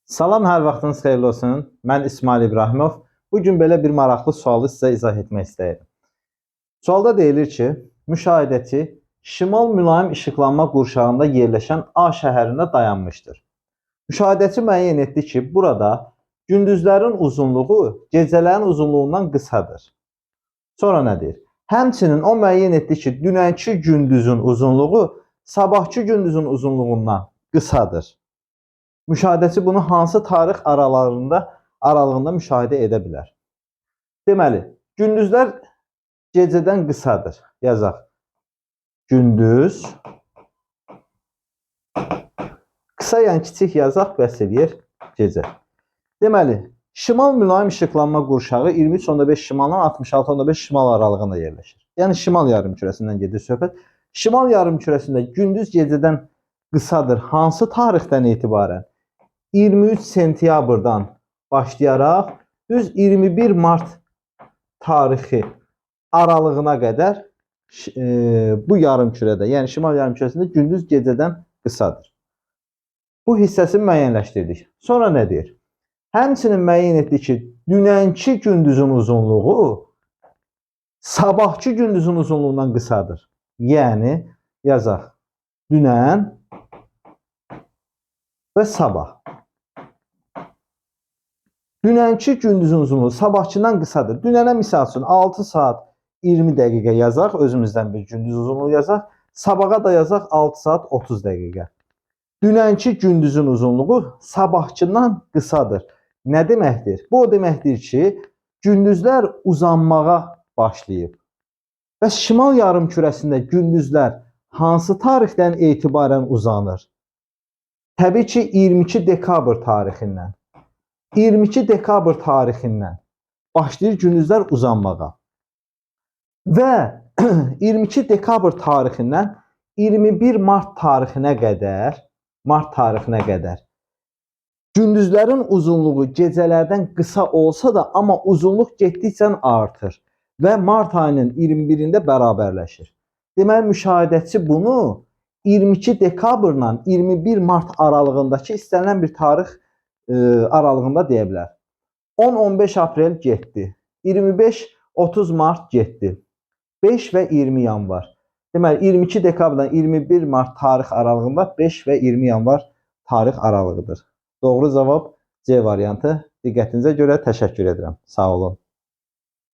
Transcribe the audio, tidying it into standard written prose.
Salam, hər vaxtınız xeyirli olsun. Mən İsmail İbrahimov. Bugün belə bir maraqlı sualı sizə izah etmək istəyirəm. Sualda deyilir ki, müşahidəçi şimal mülayim işıqlanma qurşağında yerləşən A şəhərində dayanmışdır. Müşahidəçi müəyyən etdi ki, burada gündüzlərin uzunluğu gecələrin uzunluğundan qısadır. Sonra nə deyir? Həmçinin o müəyyən etdi ki, dünənki gündüzün uzunluğu sabahki gündüzün uzunluğundan qısadır. Müşahidəçi bunu hansı tarix aralığında müşahidə edə bilər? Deməli, gündüzlər gecədən qısadır. Yazaq. Gündüz qısa, yəni kiçik yazaq, bəs eləyir gecə. Deməli, şimal mülayim işıqlanma qurşağı 23.5 şimaldan 66.5 şimal aralığında yerləşir. Yəni şimal yarımkürəsindən gedir söhbət. Şimal yarımkürəsində gündüz gecədən qısadır. Hansı tarixdən etibarən? 23 sentyabrdan başlayaraq düz 21 mart tarixi aralığına qədər bu yarımkürədə, yəni şimal yarımkürəsində gündüz gecədən qısadır. Bu hissəsini müəyyənləşdirdik. Sonra nə deyir? Həmçinin müəyyən etdi ki, dünənki gündüzün uzunluğu sabahki gündüzün uzunluğundan qısadır. Yəni yazaq. Dünən və sabah. Dünənki gündüzün uzunluğu sabahkindən qısadır. Dünənə misal üçün 6 saat 20 dəqiqə yazaq, özümüzdən bir gündüz uzunluğu yazaq. Sabaha da yazaq 6 saat 30 dəqiqə. Dünənki gündüzün uzunluğu sabahkindən qısadır. Nə deməkdir? Bu o deməkdir ki, gündüzlər uzanmağa başlayıb. Bəs şimal yarımkürəsində gündüzlər hansı tarixdən etibarən uzanır? Təbii ki, 22 dekabr tarixindən. 22 dekabr tarixindən başlayır gündüzlər uzanmağa. Və 22 dekabr tarixindən 21 mart tarixinə qədər gündüzlərin uzunluğu gecələrdən qısa olsa da, amma uzunluq getdikcə artır və mart ayının 21-də bərabərləşir. Deməli, müşahidəçi bunu 22 dekabrla 21 mart aralığındakı istənilən bir tarix aralığında deyə bilər. 10-15 aprel getdi. 25-30 mart getdi. 5 və 20 yanvar. Deməli, 22 dekabrdan 21 mart tarix aralığında 5 və 20 yanvar tarix aralığıdır. Doğru cavab C variantı. Diqqətinizə görə təşəkkür edirəm. Sağ olun.